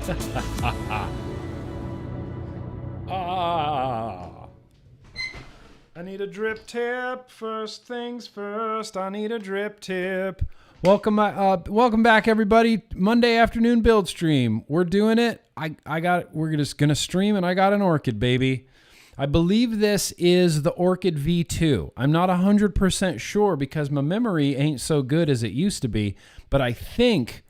I need a drip tip. First things first, I need a drip tip. Welcome back, everybody. Monday afternoon build stream. We're doing it. We're just gonna stream, and I got an Orchid, baby. I believe this is the Orchid V2. I'm not 100% sure because my memory ain't so good as it used to be, but I think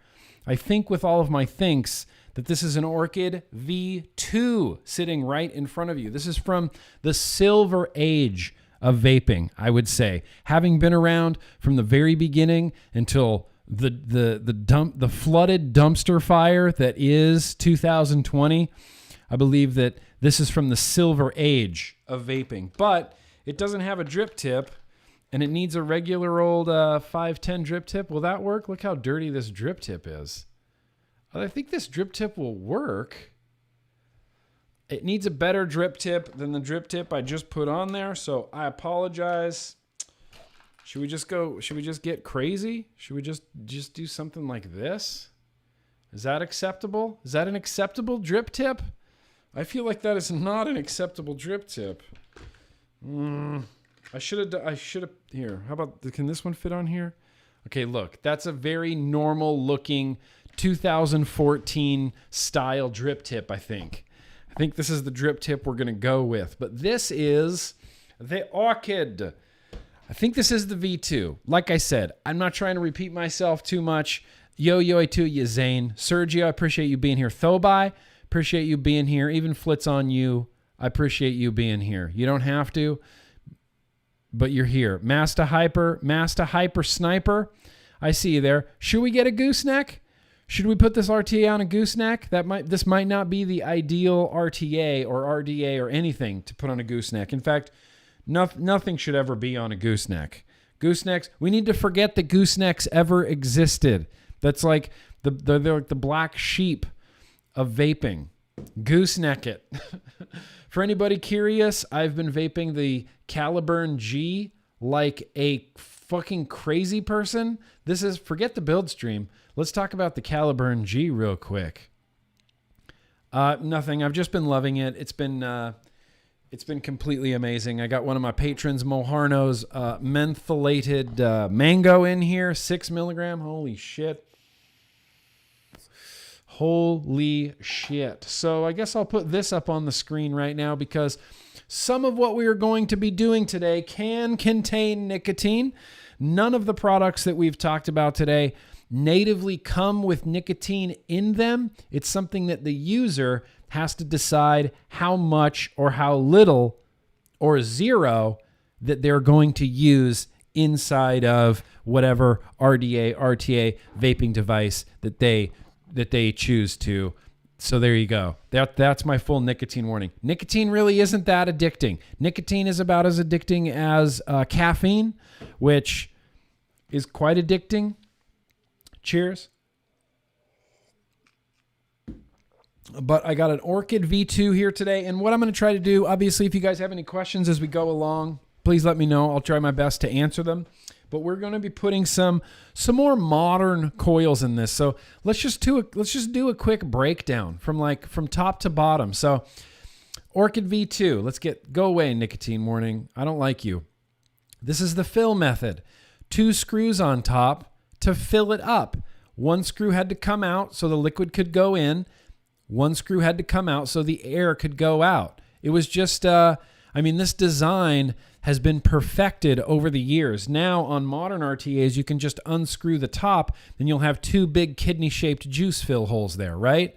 with all of my thinks that this is an Orchid V2 sitting right in front of you. This is from the silver age of vaping, I would say. Having been around from the very beginning until the flooded dumpster fire that is 2020, I believe that this is from the silver age of vaping. But it doesn't have a drip tip, and it needs a regular old 510 drip tip. Will that work? Look how dirty this drip tip is. I think this drip tip will work. It needs a better drip tip than the drip tip I just put on there, so I apologize. Should we just get crazy? Should we just do something like this? Is that acceptable? Is that an acceptable drip tip? I feel like that is not an acceptable drip tip. I should have, here, how about, can this one fit on here? Okay, look, that's a very normal looking 2014 style drip tip, I think. I think this is the drip tip we're going to go with. But this is the Orchid. I think this is the V2. Like I said, I'm not trying to repeat myself too much. Yo to you, Zane. Sergio, I appreciate you being here. Thobai, appreciate you being here. Even Flitz on you, I appreciate you being here. You don't have to, but you're here. Master Hyper Sniper, I see you there. Should we get a gooseneck? Should we put this RTA on a gooseneck? This might not be the ideal RTA or RDA or anything to put on a gooseneck. In fact, nothing should ever be on a gooseneck. Goosenecks, we need to forget that goosenecks ever existed. That's like they're like the black sheep of vaping. Gooseneck it. For anybody curious, I've been vaping the Caliburn G like a fucking crazy person. Forget the build stream. Let's talk about the Caliburn G real quick. Nothing. I've just been loving it. It's been completely amazing. I got one of my patrons, Moharno's mentholated mango in here, 6 milligram. Holy shit. Holy shit. So I guess I'll put this up on the screen right now because some of what we are going to be doing today can contain nicotine. None of the products that we've talked about today natively come with nicotine in them. It's something that the user has to decide how much or how little or zero that they're going to use inside of whatever RDA, RTA vaping device that they choose to. So there you go. That's my full nicotine warning. Nicotine really isn't that addicting. Nicotine is about as addicting as caffeine, which is quite addicting. Cheers. But I got an Orchid V2 here today, and what I'm going to try to do, obviously, if you guys have any questions as we go along, please let me know. I'll try my best to answer them. But we're going to be putting some more modern coils in this. So let's just do a quick breakdown from top to bottom. So Orchid V2, go away, nicotine warning. I don't like you. This is the fill method. 2 screws on top to fill it up. 1 screw had to come out so the liquid could go in. 1 screw had to come out so the air could go out. It was just, this design has been perfected over the years. Now on modern RTAs, you can just unscrew the top and you'll have 2 big kidney-shaped juice fill holes there, right?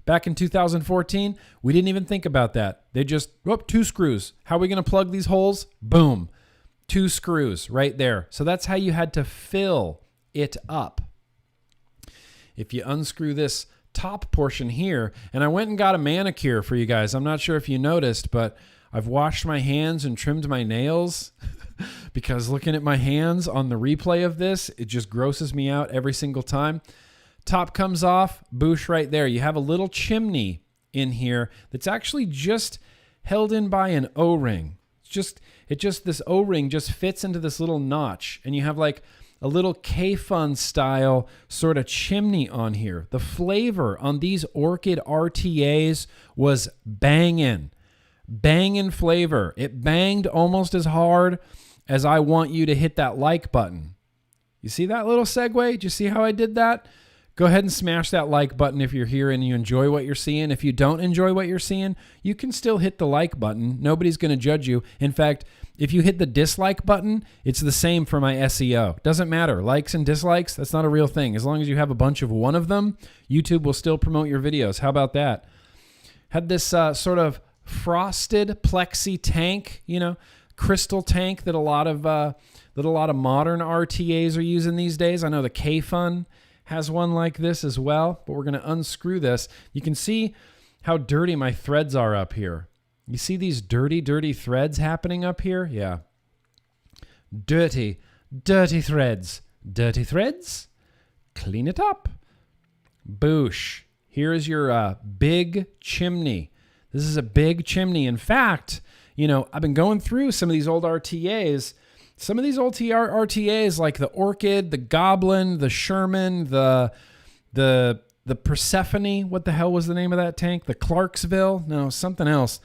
Back in 2014, we didn't even think about that. They just, 2 screws. How are we going to plug these holes? Boom. 2 screws right there. So that's how you had to fill it up. If you unscrew this top portion here, and I went and got a manicure for you guys. I'm not sure if you noticed, but I've washed my hands and trimmed my nails because looking at my hands on the replay of this, it just grosses me out every single time. Top comes off, boosh right there. You have a little chimney in here that's actually just held in by an O-ring. This O-ring just fits into this little notch, and you have like a little K-Fun style sort of chimney on here. The flavor on these Orchid RTAs was banging flavor. It banged almost as hard as I want you to hit that like button. You see that little segue? Did you see how I did that? Go ahead and smash that like button if you're here and you enjoy what you're seeing. If you don't enjoy what you're seeing, you can still hit the like button. Nobody's going to judge you. In fact, if you hit the dislike button, it's the same for my SEO. Doesn't matter. Likes and dislikes, that's not a real thing. As long as you have a bunch of one of them, YouTube will still promote your videos. How about that? Had this sort of frosted plexi tank, crystal tank that a lot of modern RTAs are using these days. I know the K-Fun has one like this as well, but we're going to unscrew this. You can see how dirty my threads are up here. You see these dirty, dirty threads happening up here? Yeah. Dirty, dirty threads. Dirty threads? Clean it up. Boosh. Here is your big chimney. This is a big chimney. In fact, I've been going through some of these old RTAs. Some of these old RTAs like the Orchid, the Goblin, the Sherman, the Persephone. What the hell was the name of that tank? The Clarksville? No, something else.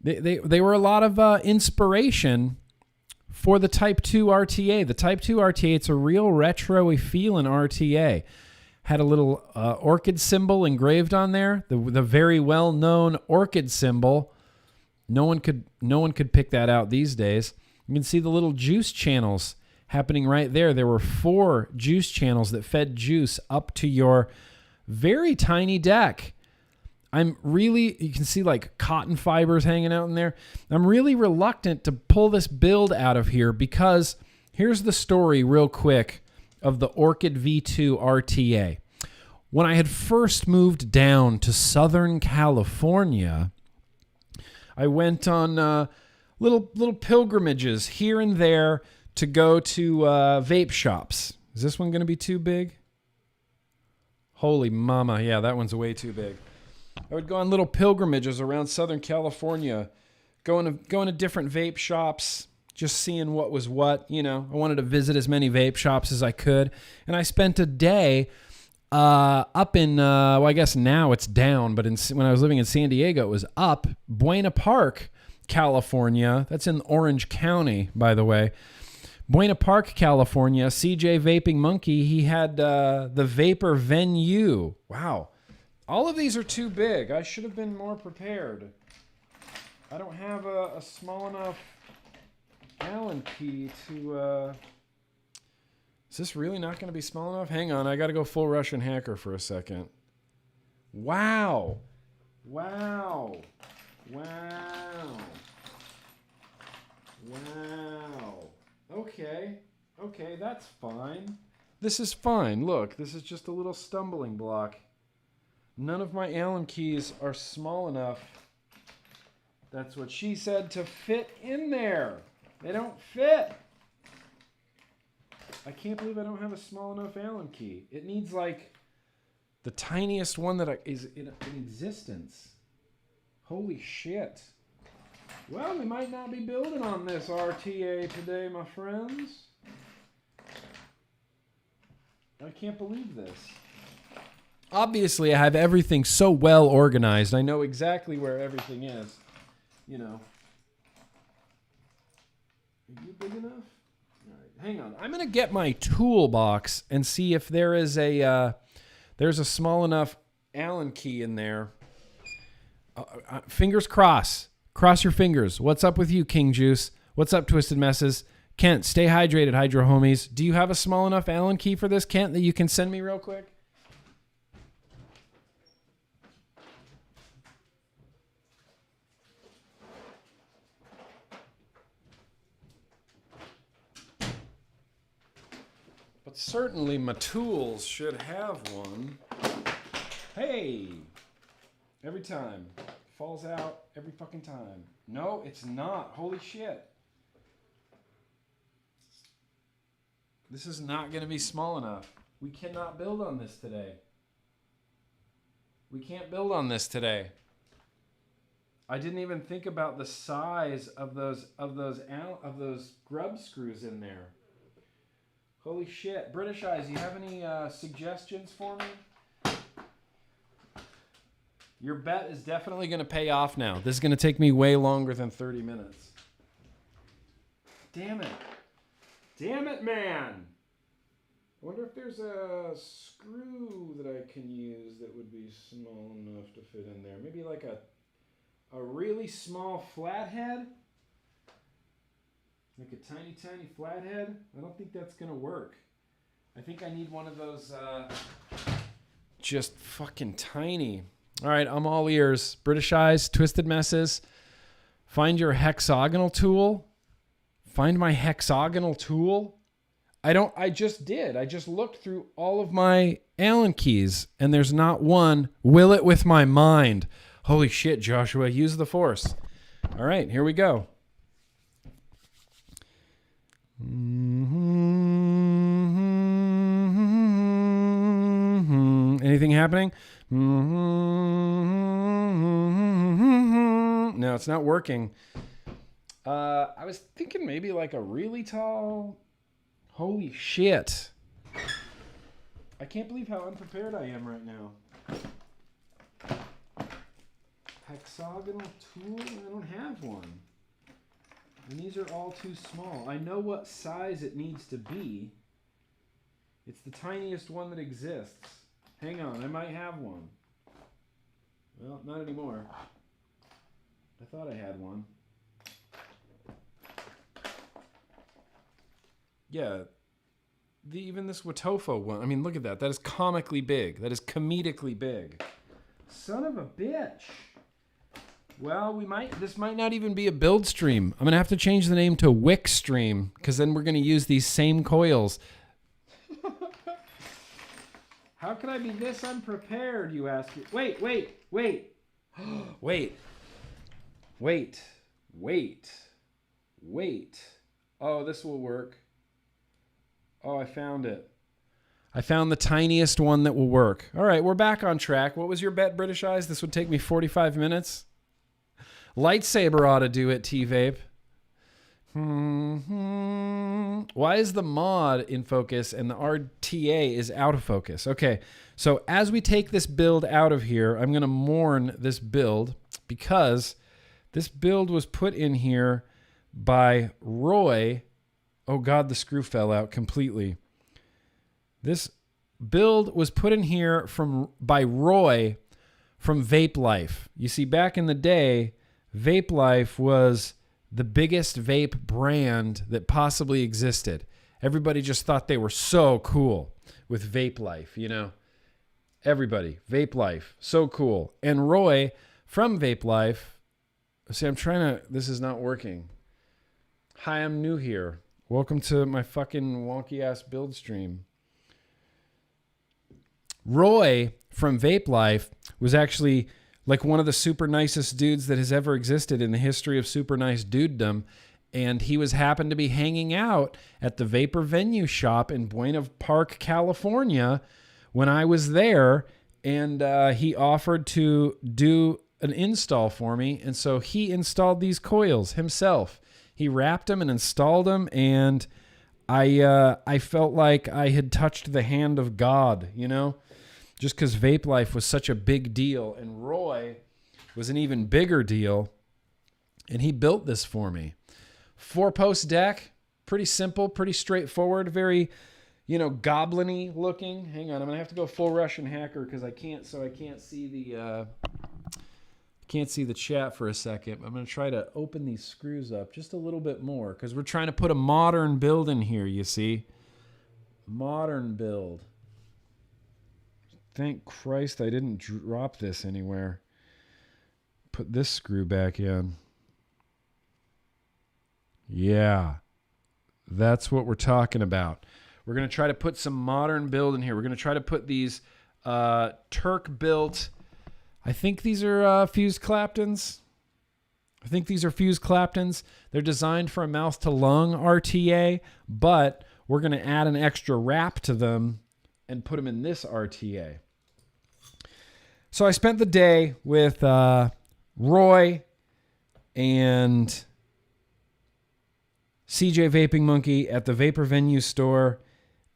They were a lot of inspiration for the Type 2 RTA. The Type 2 RTA, it's a real retro-y feeling RTA. Had a little orchid symbol engraved on there, the very well-known orchid symbol. No one could pick that out these days. You can see the little juice channels happening right there. There were 4 juice channels that fed juice up to your very tiny deck. You can see like cotton fibers hanging out in there. I'm really reluctant to pull this build out of here because here's the story real quick of the Orchid V2 RTA. When I had first moved down to Southern California, I went on little pilgrimages here and there to go to vape shops. Is this one going to be too big? Holy mama. Yeah, that one's way too big. I would go on little pilgrimages around Southern California, going to different vape shops, just seeing what was what. I wanted to visit as many vape shops as I could. And I spent a day up in, I guess now it's down, but when I was living in San Diego, it was up, Buena Park, California. That's in Orange County, by the way. Buena Park, California, CJ Vaping Monkey, he had the Vapor Venue. Wow. All of these are too big. I should have been more prepared. I don't have a small enough Allen key to... Is this really not going to be small enough? Hang on, I got to go full Russian hacker for a second. Wow. Wow. Wow. Wow. Okay, that's fine. This is fine. Look, this is just a little stumbling block. None of my Allen keys are small enough. That's what she said, to fit in there. They don't fit. I can't believe I don't have a small enough Allen key. It needs like the tiniest one that is in existence. Holy shit. Well, we might not be building on this RTA today, my friends. I can't believe this. Obviously, I have everything so well organized. I know exactly where everything is. Are you big enough? All right, hang on. I'm going to get my toolbox and see if there is there's a small enough Allen key in there. Fingers crossed. Cross your fingers. What's up with you, King Juice? What's up, Twisted Messes? Kent, stay hydrated, Hydro Homies. Do you have a small enough Allen key for this, Kent, that you can send me real quick? But certainly my tools should have one. Hey! Every time. Falls out every fucking time. No, it's not. Holy shit. This is not going to be small enough. We cannot build on this today. We can't build on this today. I didn't even think about the size of those grub screws in there. Holy shit. British Eyes, you have any suggestions for me? Your bet is definitely going to pay off now. This is going to take me way longer than 30 minutes. Damn it. Damn it, man. I wonder if there's a screw that I can use that would be small enough to fit in there. Maybe like a really small flathead? Like a tiny, tiny flathead? I don't think that's going to work. I think I need one of those just fucking tiny. All right, I'm all ears. British Eyes, Twisted Messes. Find your hexagonal tool. Find my hexagonal tool. I just did. I just looked through all of my Allen keys, and there's not one. Will it with my mind. Holy shit, Joshua. Use the force. All right, here we go. Anything happening? No, it's not working. I was thinking maybe like a really tall... Holy shit. I can't believe how unprepared I am right now. Hexagonal tool? I don't have one. And these are all too small. I know what size it needs to be. It's the tiniest one that exists. Hang on, I might have one. Well, not anymore. I thought I had one. Yeah, even this Watofo one. I mean, look at that. That is comically big. That is comedically big. Son of a bitch. Well, this might not even be a build stream. I'm going to have to change the name to Wick Stream, because then we're going to use these same coils. How can I be this unprepared, you ask? Wait. Wait. Oh, this will work. Oh, I found it. I found the tiniest one that will work. All right, we're back on track. What was your bet, British Eyes? This would take me 45 minutes. Lightsaber ought to do it, T-Vape. Why is the mod in focus and the RTA is out of focus? Okay, so as we take this build out of here, I'm going to mourn this build because this build was put in here by Roy. Oh God, the screw fell out completely. This build was put in here by Roy from Vape Life. You see, back in the day, Vape Life was the biggest vape brand that possibly existed. Everybody just thought they were so cool with Vape Life, you know. Everybody, Vape Life, so cool. And Roy from Vape Life, see, this is not working. Hi, I'm new here. Welcome to my fucking wonky ass build stream. Roy from Vape Life was actually like one of the super nicest dudes that has ever existed in the history of super nice dudedom. And he happened to be hanging out at the Vapor Venue shop in Buena Park, California when I was there. And he offered to do an install for me. And so he installed these coils himself. He wrapped them and installed them. And I felt like I had touched the hand of God, you know? Just because Vape Life was such a big deal. And Roy was an even bigger deal. And he built this for me. 4-post deck. Pretty simple, pretty straightforward. Very, goblin-y looking. Hang on, I'm going to have to go full Russian hacker because I can't see the chat for a second. I'm going to try to open these screws up just a little bit more because we're trying to put a modern build in here, you see. Modern build. Thank Christ I didn't drop this anywhere. Put this screw back in. Yeah, that's what we're talking about. We're going to try to put some modern build in here. We're going to try to put these Turk-built, I think these are fused Claptons. They're designed for a mouth-to-lung RTA, but we're going to add an extra wrap to them and put them in this RTA. So I spent the day with Roy and CJ Vaping Monkey at the Vapor Venue store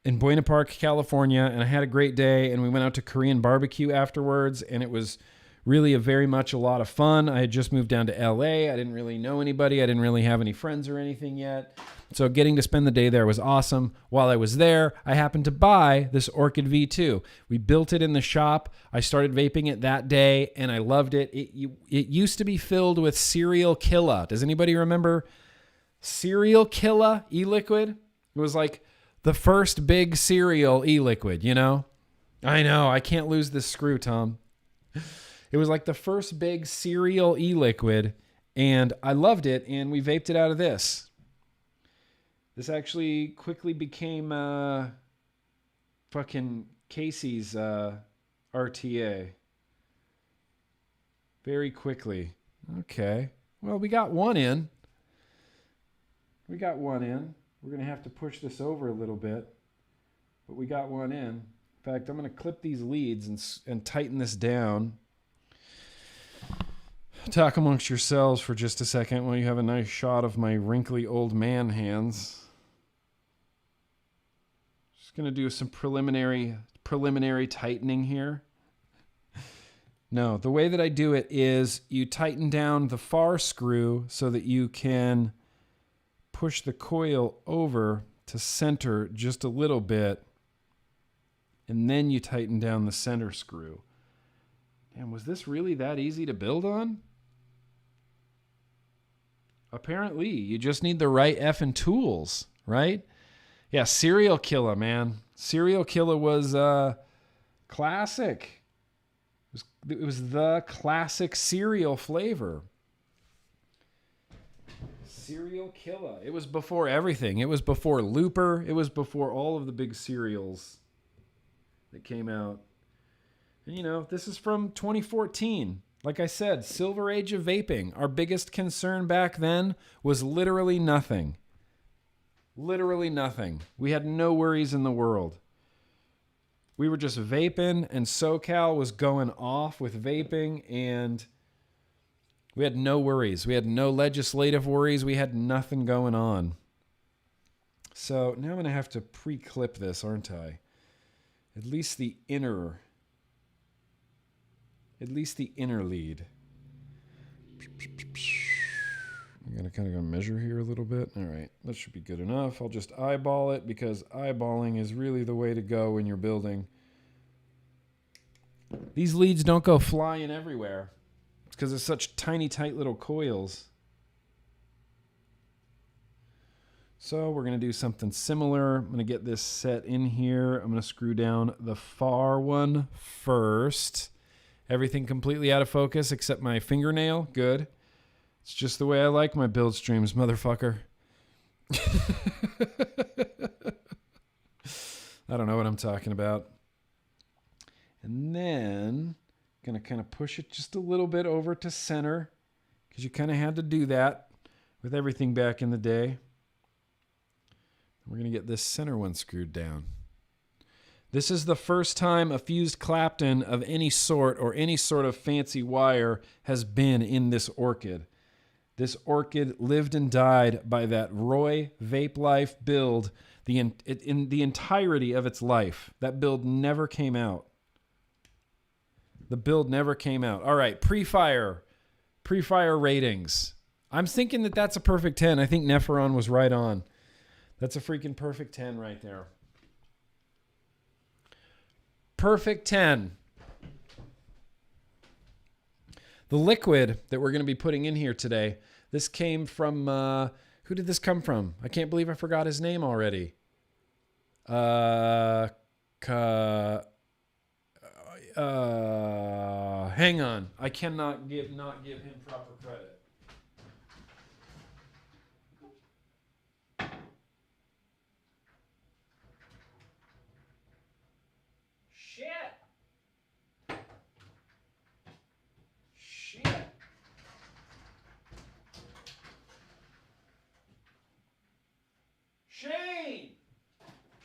in Buena Park, California, and I had a great day, and we went out to Korean barbecue afterwards, and it was really very much a lot of fun. I had just moved down to LA. I didn't really know anybody. I didn't really have any friends or anything yet. So getting to spend the day there was awesome. While I was there, I happened to buy this Orchid V2. We built it in the shop. I started vaping it that day, and I loved it. It used to be filled with Serial Killa. Does anybody remember Serial Killa e-liquid? It was like the first big cereal e-liquid, you know? I know. I can't lose this screw, Tom. It was like the first big cereal e-liquid, and I loved it, and we vaped it out of this. This actually quickly became fucking Casey's RTA. Very quickly. Okay. Well, we got one in. We're going to have to push this over a little bit, but we got one in. In fact, I'm going to clip these leads and tighten this down. Talk amongst yourselves for just a second while you have a nice shot of my wrinkly old man hands. Just going to do some preliminary tightening here. No, the way that I do it is you tighten down the far screw so that you can push the coil over to center just a little bit, and then you tighten down the center screw. Damn, was this really that easy to build on? Apparently, you just need the right effing tools, right? Yeah, Serial Killa, man. Serial Killa was classic. It was the classic cereal flavor. Serial Killa. It was before everything. It was before Looper. It was before all of the big cereals that came out. And, you know, this is from 2014. Like I said, silver age of vaping. Our biggest concern back then was literally nothing. Literally nothing. We had no worries in the world. We were just vaping, and SoCal was going off with vaping, and we had no worries. We had no legislative worries. We had nothing going on. So now I'm going to have to pre-clip this, aren't I? At least the inner lead. I'm going to kind of measure here a little bit. All right, that should be good enough. I'll just eyeball it because eyeballing is really the way to go when you're building. These leads don't go flying everywhere. It's because it's such tiny, tight little coils. So we're going to do something similar. I'm going to get this set in here. I'm going to screw down the far one first. Everything completely out of focus except my fingernail. Good. It's just the way I like my build streams, motherfucker. I don't know what I'm talking about. And then I'm going to kind of push it just a little bit over to center because you kind of had to do that with everything back in the day. We're going to get this center one screwed down. This is the first time a fused Clapton of any sort or any sort of fancy wire has been in this Orchid. This Orchid lived and died by that Roy Vape Life build in the entirety of its life. That build never came out. The build never came out. All right, pre-fire ratings. I'm thinking that that's a perfect 10. I think Neferon was right on. That's a freaking perfect 10 right there. Perfect 10. The liquid that we're going to be putting in here today, this came from, who did this come from? I can't believe I forgot his name already. Hang on. I cannot not give him proper credit.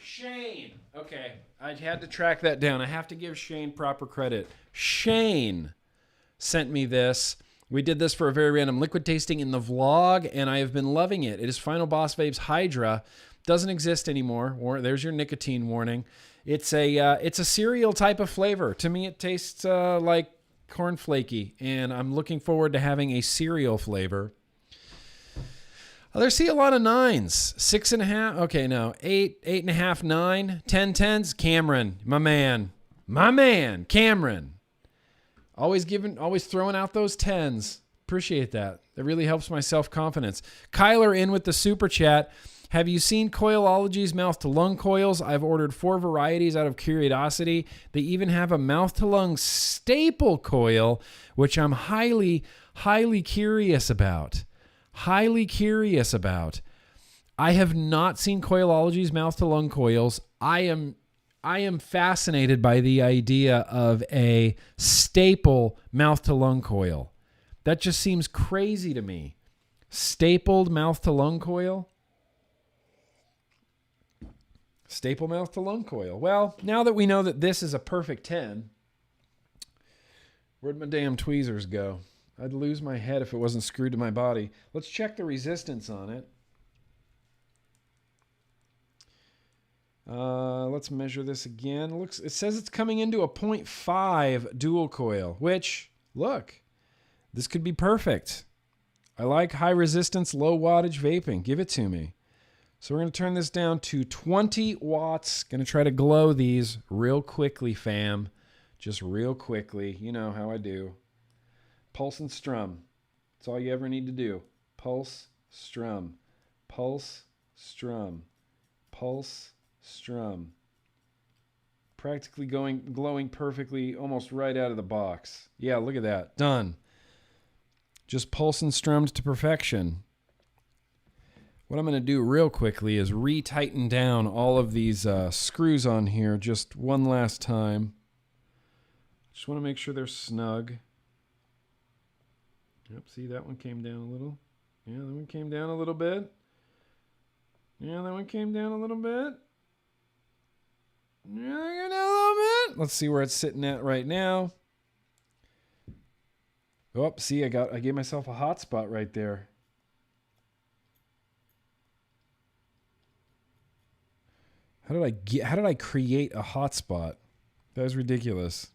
Shane. Okay, I had to track that down. I have to give Shane proper credit. Shane sent me this. We did this for a very random liquid tasting in the vlog, and I have been loving it. It is Final Boss Vape's Hydra. Doesn't exist anymore. There's your nicotine warning. It's a cereal type of flavor. To me, it tastes like corn flaky, and I'm looking forward to having a cereal flavor. I see a lot of 9s. 6.5. Okay, no. 8, 8.5, 9, 10 10s. Cameron, my man, Cameron. Always throwing out those 10s. Appreciate that. That really helps my self-confidence. Kyler in with the super chat. Have you seen Coilology's mouth-to-lung coils? I've ordered 4 varieties out of curiosity. They even have a mouth-to-lung staple coil, which I'm highly, highly curious about. I have not seen Coilology's mouth-to-lung coils. I am fascinated by the idea of a staple mouth-to-lung coil. That just seems crazy to me. Stapled mouth-to-lung coil? Staple mouth-to-lung coil. Well, now that we know that this is a perfect 10, where'd my damn tweezers go? I'd lose my head if it wasn't screwed to my body. Let's check the resistance on it. Let's measure this again. It says it's coming into a 0.5 dual coil, which, look, this could be perfect. I like high resistance, low wattage vaping. Give it to me. So we're going to turn this down to 20 watts. Going to try to glow these real quickly, fam. Just real quickly. You know how I do. Pulse and strum. That's all you ever need to do. Pulse, strum. Pulse, strum. Pulse, strum. Practically glowing perfectly almost right out of the box. Yeah, look at that. Done. Just pulse and strummed to perfection. What I'm going to do real quickly is re-tighten down all of these screws on here just one last time. Just want to make sure they're snug. Yep, see, that one came down a little. Yeah, that one came down a little bit. Yeah, that one came down a little bit. Yeah, that came down a little bit. Let's see where it's sitting at right now. Oh, see, I gave myself a hot spot right there. How did I create a hot spot? That was ridiculous.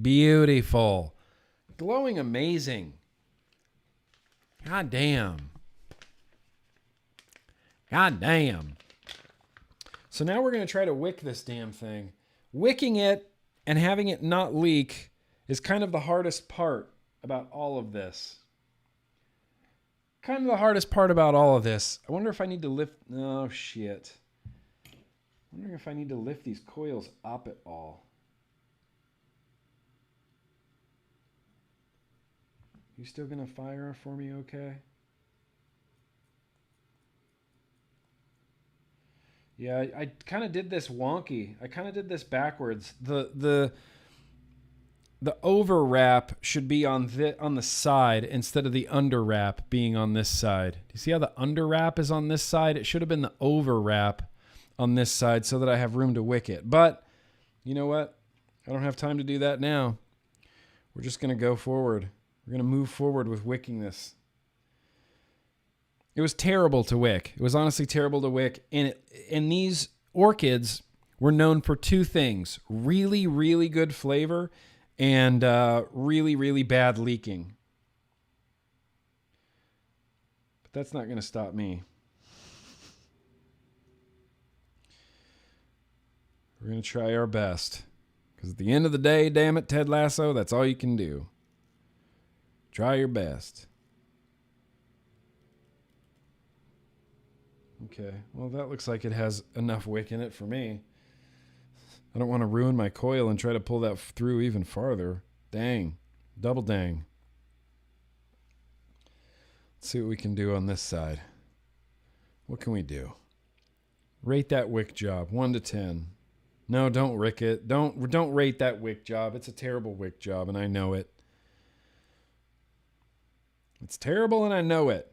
Beautiful. Glowing amazing. God damn. God damn. So now we're going to try to wick this damn thing. Wicking it and having it not leak is kind of the hardest part about all of this. Kind of the hardest part about all of this. I wonder if I need to lift... Oh, shit. I'm wondering if I need to lift these coils up at all. You still going to fire for me okay? Yeah, I kind of did this wonky. I kind of did this backwards. The over wrap should be on the side instead of the under wrap being on this side. Do you see how the under wrap is on this side? It should have been the over wrap on this side so that I have room to wick it. But you know what? I don't have time to do that now. We're just going to go forward. We're going to move forward with wicking this. It was terrible to wick. It was honestly terrible to wick. And these orchids were known for 2 things. Really, really good flavor and really, really bad leaking. But that's not going to stop me. We're going to try our best. Because at the end of the day, damn it, Ted Lasso, that's all you can do. Try your best. Okay, well, that looks like it has enough wick in it for me. I don't want to ruin my coil and try to pull that through even farther. Dang. Double dang. Let's see what we can do on this side. What can we do? Rate that wick job, 1 to 10. No, don't rick it. Don't rate that wick job. It's a terrible wick job, and I know it. It's terrible, and I know it.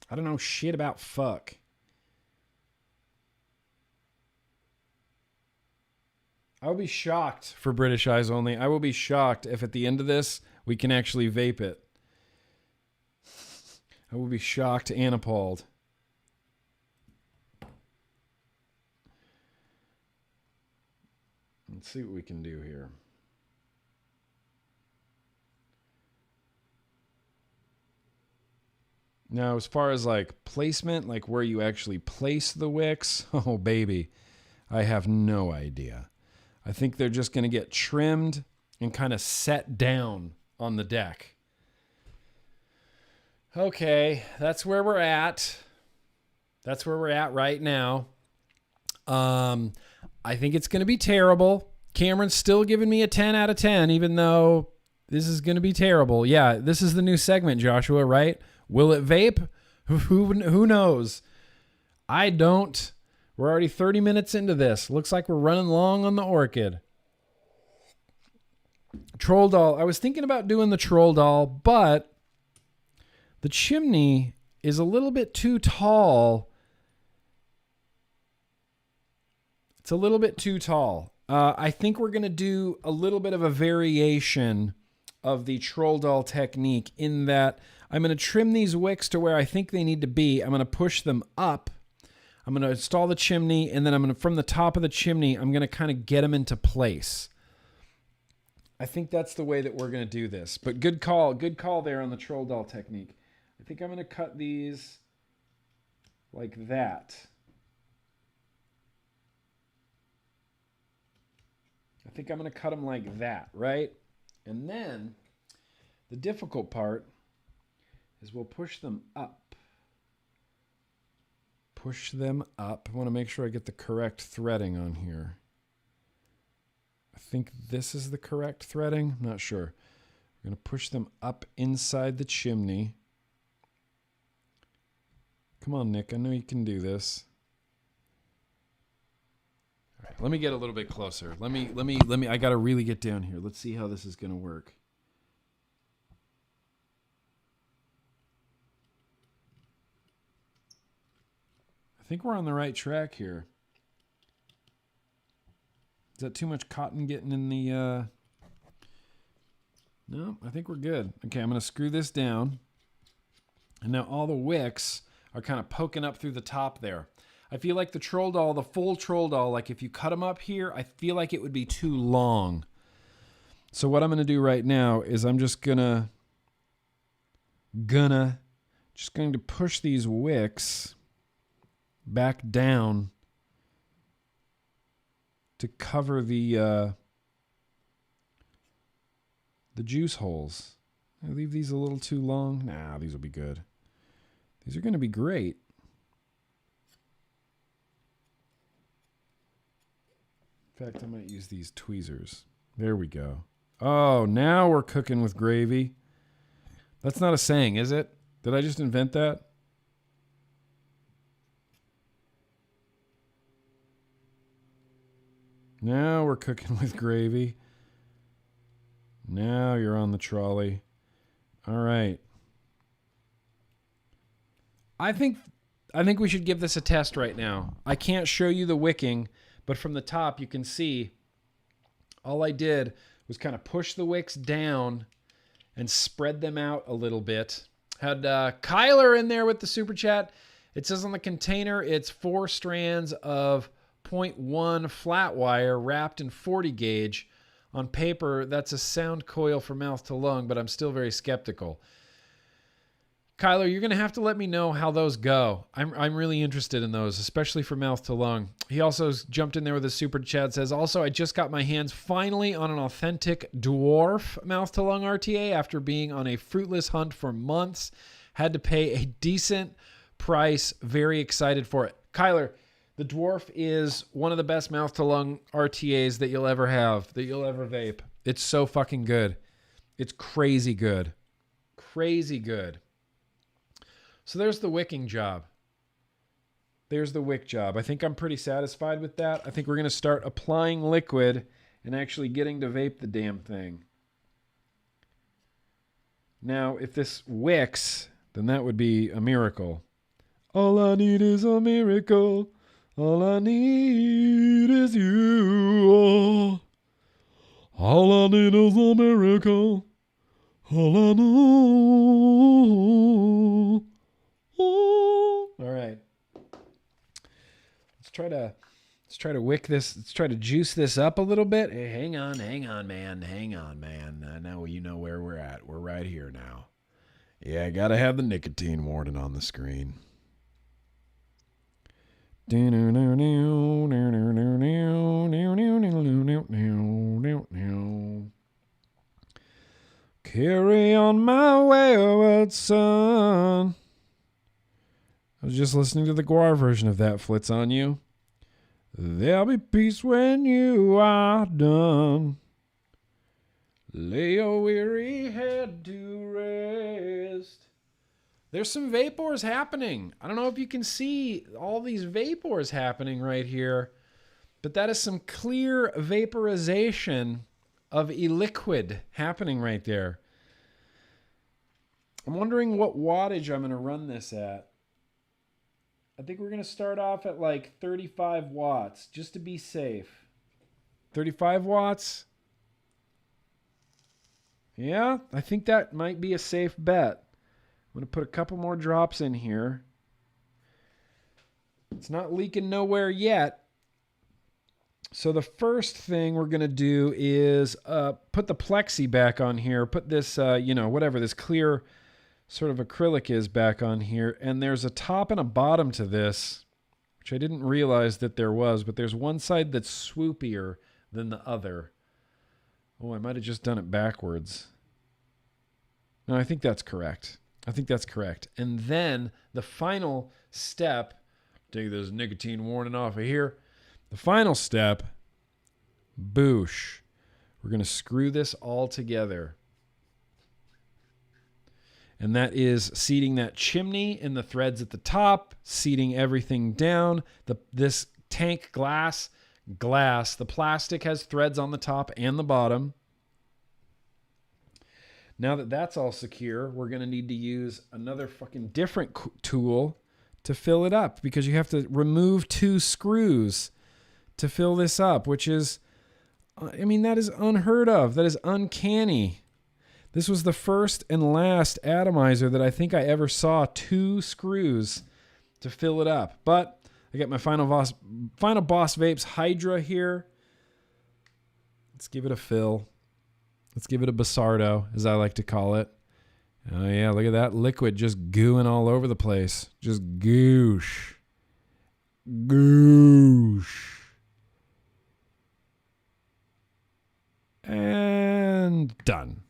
I don't know shit about fuck. I will be shocked for British Eyes Only. I will be shocked if at the end of this, we can actually vape it. I will be shocked and appalled. Let's see what we can do here. Now, as far as like placement, like where you actually place the wicks, oh baby, I have no idea. I think they're just going to get trimmed and kind of set down on the deck. Okay, that's where we're at. That's where we're at right now. I think it's going to be terrible. Cameron's still giving me a 10 out of 10, even though this is going to be terrible. Yeah, this is the new segment, Joshua, right? Will it vape? Who knows? I don't. We're already 30 minutes into this. Looks like we're running long on the Orchid. Troll doll. I was thinking about doing the troll doll, but the chimney is a little bit too tall. It's a little bit too tall. I think we're going to do a little bit of a variation of the troll doll technique in that I'm going to trim these wicks to where I think they need to be. I'm going to push them up. I'm going to install the chimney, and then I'm going to, from the top of the chimney, I'm going to kind of get them into place. I think that's the way that we're going to do this. But good call there on the troll doll technique. I think I'm going to cut these like that. I think I'm going to cut them like that, right? And then the difficult part is we'll push them up. Push them up. I want to make sure I get the correct threading on here. I think this is the correct threading. I'm not sure. We're going to push them up inside the chimney. Come on, Nick. I know you can do this. All right, let me get a little bit closer. Let me, I got to really get down here. Let's see how this is going to work. I think we're on the right track here. Is that too much cotton getting in the... No, I think we're good. Okay, I'm going to screw this down. And now all the wicks are kind of poking up through the top there. I feel like the troll doll, the full troll doll, like if you cut them up here, I feel like it would be too long. So what I'm going to do right now is I'm just going to push these wicks back down to cover the juice holes. I leave these a little too long. Nah, these will be good. These are going to be great. In fact, I might use these tweezers. There we go. Oh, now we're cooking with gravy. That's not a saying, is it? Did I just invent that? Now we're cooking with gravy. Now you're on the trolley. All right. I think we should give this a test right now. I can't show you the wicking, but from the top you can see all I did was kind of push the wicks down and spread them out a little bit. Had Kyler in there with the super chat. It says on the container it's 4 strands of 0.1 flat wire wrapped in 40 gauge. On paper, that's a sound coil for mouth to lung, but I'm still very skeptical. Kyler, you're going to have to let me know how those go. I'm really interested in those, especially for mouth to lung. He also jumped in there with a super chat. Says, also, I just got my hands finally on an authentic dwarf mouth to lung RTA after being on a fruitless hunt for months. Had to pay a decent price. Very excited for it. Kyler, the dwarf is one of the best mouth to lung RTAs that you'll ever have, that you'll ever vape. It's so fucking good. It's crazy good. Crazy good. So there's the wicking job. There's the wick job. I think I'm pretty satisfied with that. I think we're going to start applying liquid and actually getting to vape the damn thing. Now, if this wicks, then that would be a miracle. All I need is a miracle. All I need is you. All I need is a miracle. All I know. All right. Let's Let's try to wick this. Let's try to juice this up a little bit. Hey, hang on, man. Hang on, man. Now you know where we're at. We're right here now. Yeah, I gotta have the nicotine warning on the screen. Carry on my wayward son. I was just listening to the Guar version of that. Flits on you. There'll be peace when you are done. Lay your weary head to rest. There's some vapors happening. I don't know if you can see all these vapors happening right here, but that is some clear vaporization of a liquid happening right there. I'm wondering what wattage I'm going to run this at. I think we're going to start off at like 35 watts just to be safe. 35 watts? Yeah, I think that might be a safe bet. I'm going to put a couple more drops in here. It's not leaking nowhere yet. So the first thing we're going to do is put the plexi back on here. Put this, whatever this clear sort of acrylic is back on here. And there's a top and a bottom to this, which I didn't realize that there was. But there's one side that's swoopier than the other. Oh, I might have just done it backwards. No, I think that's correct. And then the final step, take this nicotine warning off of here. The final step, boosh. We're going to screw this all together. And that is seating that chimney in the threads at the top, seating everything down. This tank glass, the plastic has threads on the top and the bottom. Now that that's all secure, we're going to need to use another fucking different tool to fill it up, because you have to remove 2 screws to fill this up, which is, that is unheard of. That is uncanny. This was the first and last atomizer that I think I ever saw 2 screws to fill it up. But I got my Final Boss Vapes Hydra here. Let's give it a fill. Let's give it a Basardo, as I like to call it. Oh, yeah, look at that liquid just gooing all over the place. Just goosh. Goosh. And done.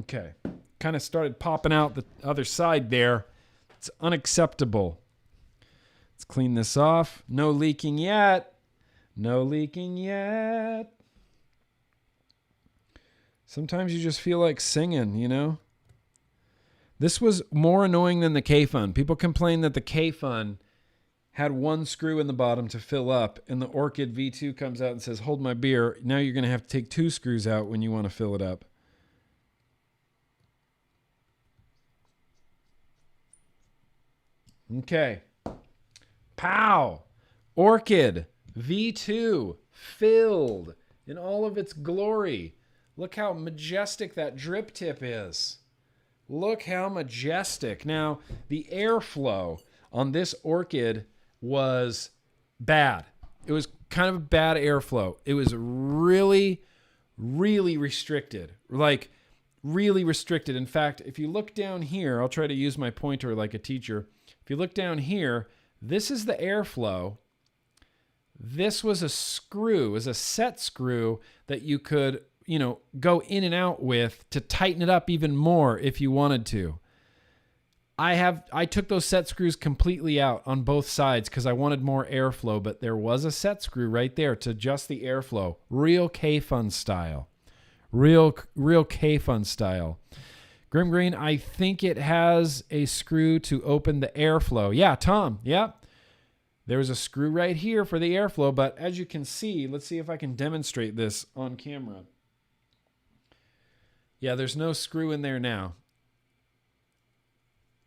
Okay. Kind of started popping out the other side there. It's unacceptable. Let's clean this off. No leaking yet. Sometimes you just feel like singing, you know? This was more annoying than the K-Fun. People complain that the K-Fun had 1 screw in the bottom to fill up, and the Orchid V2 comes out and says, hold my beer. Now you're going to have to take 2 screws out when you want to fill it up. Okay. Pow! Orchid V2 filled in all of its glory. Look how majestic that drip tip is. Look how majestic. Now, the airflow on this Orchid was bad. It was kind of a bad airflow. It was really, really restricted. Like, really restricted. In fact, if you look down here, I'll try to use my pointer like a teacher. If you look down here, this is the airflow. This was a screw, was a set screw that you could, go in and out with to tighten it up even more if you wanted to. I took those set screws completely out on both sides because I wanted more airflow, but there was a set screw right there to adjust the airflow. Real K-Fun style. Real K-Fun style. GrimmGreen, I think it has a screw to open the airflow. Yeah, Tom, yeah. There's a screw right here for the airflow, but as you can see, let's see if I can demonstrate this on camera. Yeah, there's no screw in there now.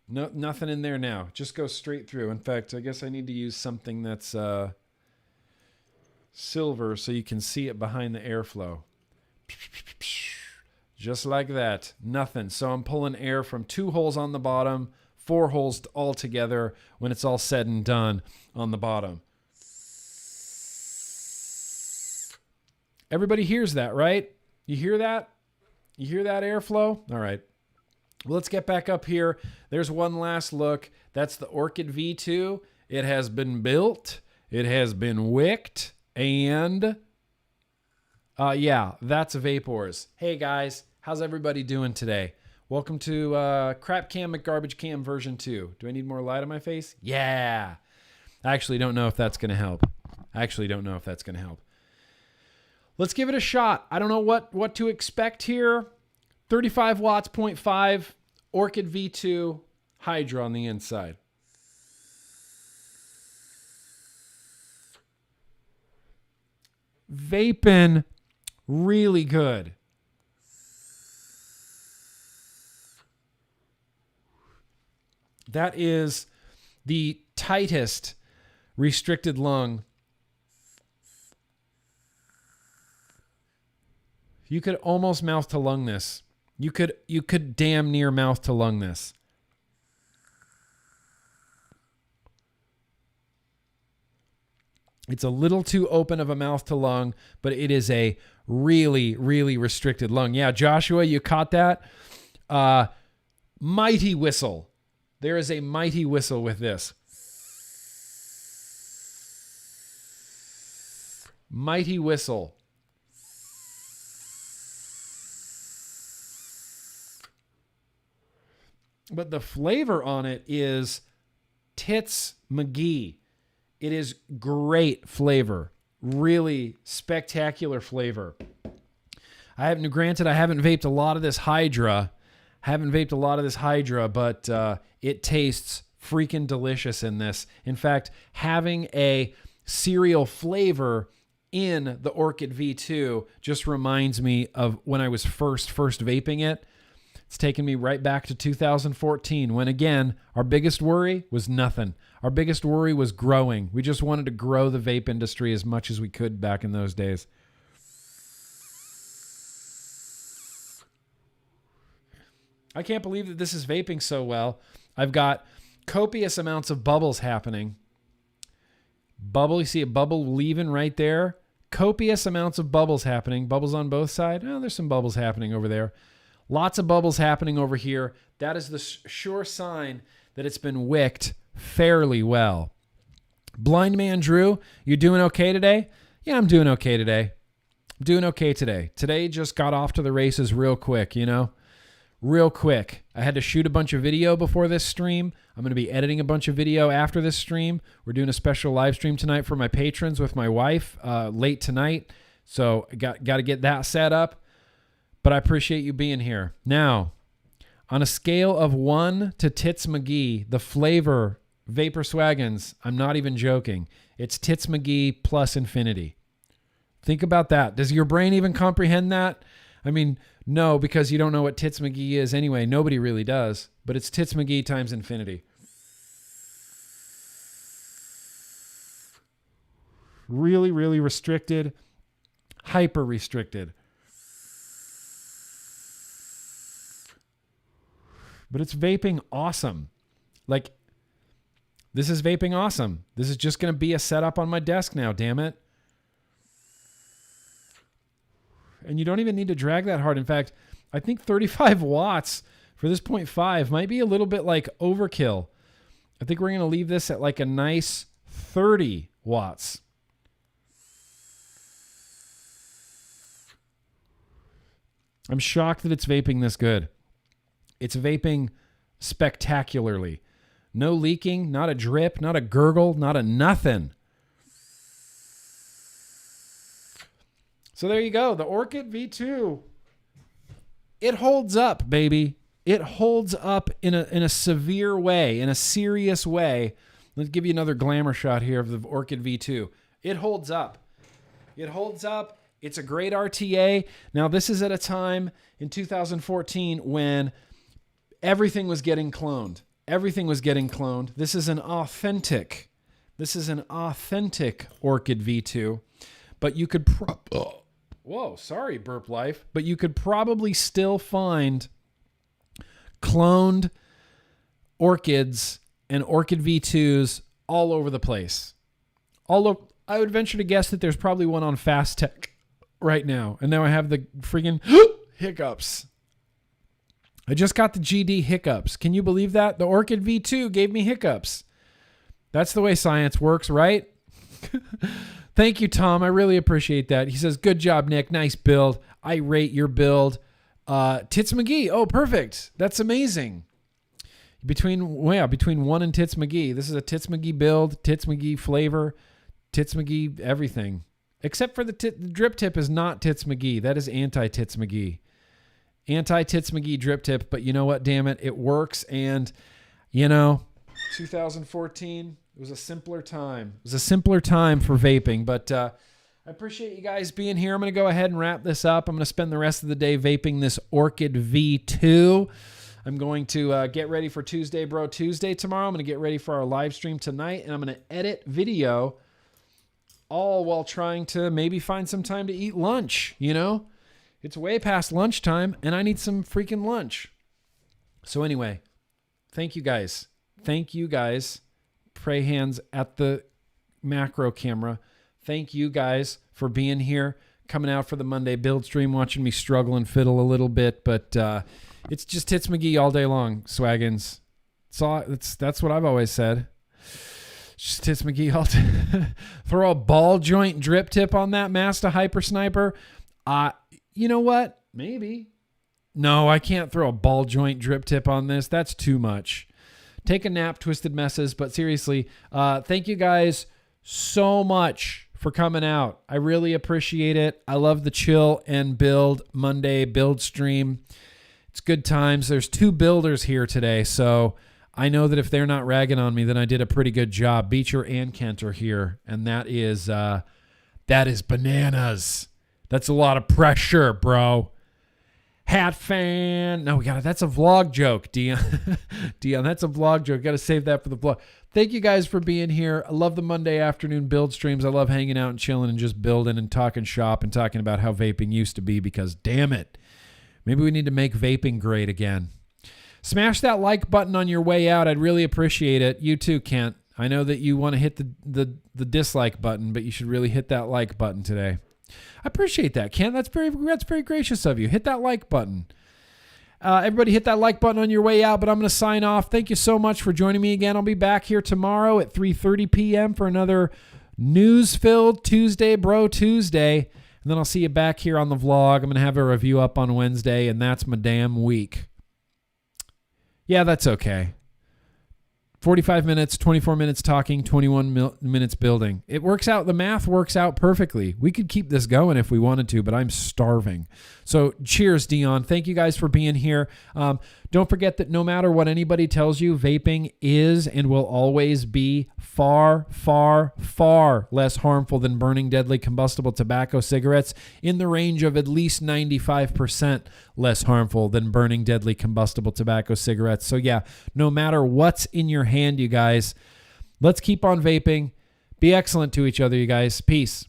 No, nothing in there now. Just go straight through. In fact, I guess I need to use something that's silver so you can see it behind the airflow. Just like that. Nothing. So I'm pulling air from 2 holes on the bottom, 4 holes all together when it's all said and done on the bottom. Everybody hears that, right? You hear that? You hear that airflow? All right. Well, let's get back up here. There's one last look. That's the Orchid V2. It has been built. It has been wicked. And yeah, that's Vapors. Hey guys, how's everybody doing today? Welcome to Crap Cam McGarbage Cam version 2. Do I need more light on my face? Yeah. I actually don't know if that's going to help. Let's give it a shot. I don't know what to expect here. 35 watts, 0.5, Orchid V2, Hydra on the inside. Vaping, really good. That is the tightest restricted lung. You could almost mouth to lung this. You could damn near mouth to lung this. It's a little too open of a mouth to lung, but it is a really, really restricted lung. Yeah, Joshua, you caught that? Mighty whistle. There is a mighty whistle with this. Mighty whistle. But the flavor on it is S McGee. It is great flavor. Really spectacular flavor. Granted, I haven't vaped a lot of this Hydra. But it tastes freaking delicious in this. In fact, having a cereal flavor in the Orchid V2 just reminds me of when I was first vaping it. It's taken me right back to 2014 when, again, our biggest worry was nothing. Our biggest worry was growing. We just wanted to grow the vape industry as much as we could back in those days. I can't believe that this is vaping so well. I've got copious amounts of bubbles happening. You see a bubble leaving right there? Copious amounts of bubbles happening. Bubbles on both sides. Oh, there's some bubbles happening over there. Lots of bubbles happening over here. That is the sure sign that it's been wicked fairly well. Blind Man Drew, you doing okay today? Yeah, I'm doing okay today. Today just got off to the races real quick, Real quick. I had to shoot a bunch of video before this stream. I'm going to be editing a bunch of video after this stream. We're doing a special live stream tonight for my patrons with my wife late tonight. So got to get that set up. But I appreciate you being here. Now, on a scale of 1 to S McGee, the flavor, Vapor Swaggins, I'm not even joking. It's S McGee plus infinity. Think about that. Does your brain even comprehend that? I mean, no, because you don't know what S McGee is anyway. Nobody really does. But it's S McGee times infinity. Really, really restricted. Hyper restricted. But it's vaping awesome. Like, this is vaping awesome. This is just going to be a setup on my desk now, damn it. And you don't even need to drag that hard. In fact, I think 35 watts for this 0.5 might be a little bit like overkill. I think we're going to leave this at like a nice 30 watts. I'm shocked that it's vaping this good. It's vaping spectacularly. No leaking, not a drip, not a gurgle, not a nothing. So there you go. The Orchid V2. It holds up, baby. It holds up in a severe way, in a serious way. Let's give you another glamour shot here of the Orchid V2. It holds up. It holds up. It's a great RTA. Now, this is at a time in 2014 when everything was getting cloned. This is an authentic Orchid V2. But you could whoa, sorry, burp life. But you could probably still find cloned Orchids and Orchid V2s all over the place. I would venture to guess that there's probably one on Fast Tech right now. And now I have the freaking hiccups. I just got the GD hiccups. Can you believe that? The Orchid V2 gave me hiccups. That's the way science works, right? Thank you, Tom. I really appreciate that. He says, good job, Nick. Nice build. I rate your build. Tits McGee. Oh, perfect. That's amazing. Between 1 and Tits McGee. This is a Tits McGee build, Tits McGee flavor, Tits McGee everything. Except for the drip tip is not Tits McGee. That is anti-Tits McGee. Anti-Tits McGee drip tip. But you know what? Damn it. It works. And, 2014, it was a simpler time. It was a simpler time for vaping. But I appreciate you guys being here. I'm going to go ahead and wrap this up. I'm going to spend the rest of the day vaping this Orchid V2. I'm going to get ready for Tuesday Bro Tuesday tomorrow. I'm going to get ready for our live stream tonight. And I'm going to edit video all while trying to maybe find some time to eat lunch, It's way past lunchtime, and I need some freaking lunch. So anyway, thank you guys. Thank you guys. Pray hands at the macro camera. Thank you guys for being here, coming out for the Monday build stream, watching me struggle and fiddle a little bit, but it's just Tits McGee all day long, Swaggins. That's what I've always said. Just Tits McGee all day. Throw a ball joint drip tip on that Masta Hyper Sniper. You know what? Maybe. No, I can't throw a ball joint drip tip on this. That's too much. Take a nap, Twisted Messes. But seriously, thank you guys so much for coming out. I really appreciate it. I love the chill and build Monday build stream. It's good times. There's 2 builders here today, so I know that if they're not ragging on me, then I did a pretty good job. Beecher and Kent are here, and that is bananas. That's a lot of pressure, bro. Hat fan. No, we got it. That's a vlog joke, Dion. Dion, that's a vlog joke. Got to save that for the vlog. Thank you guys for being here. I love the Monday afternoon build streams. I love hanging out and chilling and just building and talking shop and talking about how vaping used to be because, damn it, maybe we need to make vaping great again. Smash that like button on your way out. I'd really appreciate it. You too, Kent. I know that you want to hit the dislike button, but you should really hit that like button today. I appreciate that, Kent. That's very gracious of you. Hit that like button. Everybody hit that like button on your way out, but I'm going to sign off. Thank you so much for joining me again. I'll be back here tomorrow at 3:30 p.m. for another news-filled Tuesday Bro Tuesday. And then I'll see you back here on the vlog. I'm going to have a review up on Wednesday, and that's my damn week. Yeah, that's okay. 45 minutes, 24 minutes talking, 21 minutes building. It works out. The math works out perfectly. We could keep this going if we wanted to, but I'm starving. So cheers, Dion. Thank you guys for being here. Don't forget that no matter what anybody tells you, vaping is and will always be far, far, far less harmful than burning deadly combustible tobacco cigarettes, in the range of at least 95% less harmful than burning deadly combustible tobacco cigarettes. So yeah, no matter what's in your hand, you guys, let's keep on vaping. Be excellent to each other, you guys. Peace.